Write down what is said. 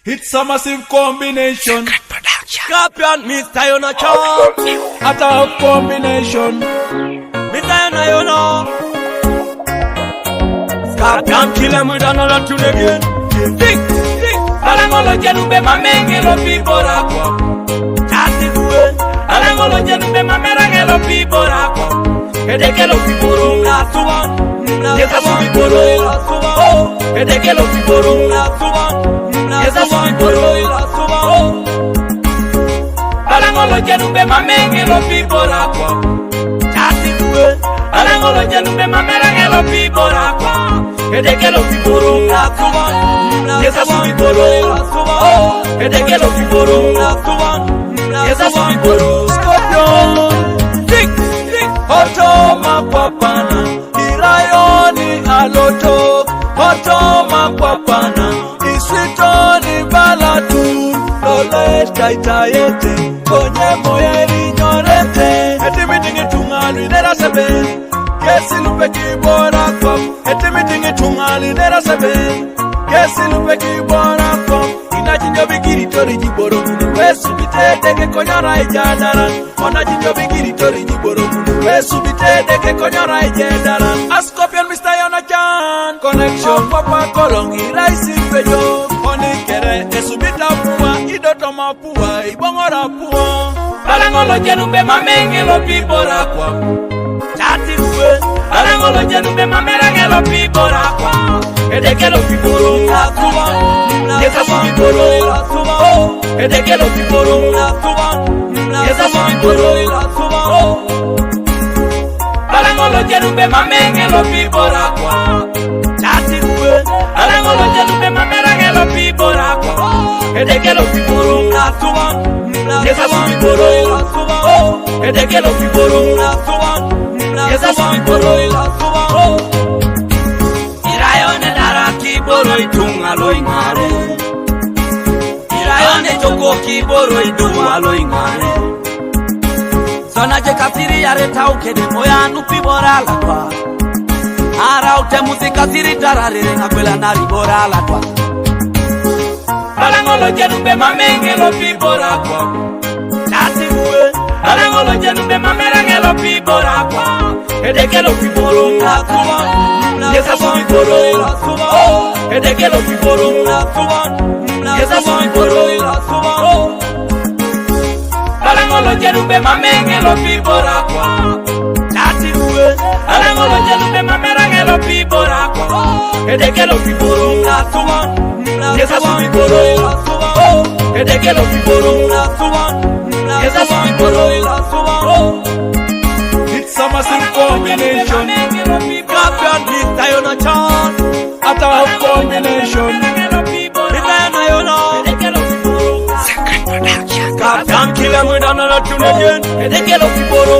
It's a massive combination. Scorpion, Mr. Yonachan. At a combination. Mr. Yonachan. Scorpion, kill him with another tune again. Think. Alangolo jenube mamengelo piborako. Chati duwe. Alangolo jenube mamerangelo piborako. Edekelo piboro ngatuan. Yesa piboro ngatuan. Edekelo piboro ngatuan. Yesa piboro ngatuan. Alangolo jenube mamengelo piborako. Chati duwe. Alangolo jenube mamerangelo piborako. Edekelo piboro ngatuan. Yesa piboro ngatuan. Edekelo piboro ngatuan. Yesa piboro Scorpion. Hoto makwapana, irayoni aloto. Hoto makwapana, iswitoni balatu. Lole taitayete, konye moyeri nyorete. Eti mitingi tungali nera sebe, kesi lupe kibora kom. Eti mitingi tungali nera sebe, kesi lupe kibora kom. Inajinyo bigiri tori jiboro munu, wesu bitete ke konyara ijadaran. Onajinyo bigiri tori jiboro munu, wesu bitete ke konyara ijadaran. A Scorpion, Mr. Yonachan. Connection papa kolongi raisi pejo. Onikere esubita puwa, idoto mapuwa, ibongora puwa. Alangolo jenube mamengelo pibora kwa. Chati uwe. Alangolo jenube mamerangelo pibora kwa. Edekelo piboro ngatuwa. Yesa piboro ngatuwa. Edekelo piboro ngatuwa. Yesa piboro ngatuwa. Alangolo jenube mamengelo pibora kwa. Chati uwe. Alangolo jenube mamerangelo pibora kwa. Edekelo piboro ngatuwa. Yesa piboro ngatuwa. Edekelo piboro ngatuwa. Yesa piboro ngatuwa. Irayone dara kiboro itunga loingare. Irayone joko kiboro idunga loingare. Sona je kasiri yare taukede moya nupi bora latwa. Ara ute muzika siri tararere ngakwela nari bora latwa. Alangolo jenube mamengelo pibora kwa. Chati uwe. Alangolo jenube mamerangelo pibora kwa. Edekelo piboro ngatuwa. Yesa piboro ngatuwa. Edekelo piboro ngatuwa. Yesa piboro ngatuwa. Alangolo jenube mamengelo pibora kwa. Chati uwe. Alangolo jenube mamerangelo pibora kwa. Edekelo piboro ngatuwa. Yesa piboro ngatuwa. Edekelo piboro ngatuwa. Yesa piboro ngatuwa. It's a massive combination. Scorpion, Mr. Yonachan. At a combination. Mr. Yonachan. Scorpion, kill him with another tune again. Edekelo piboro.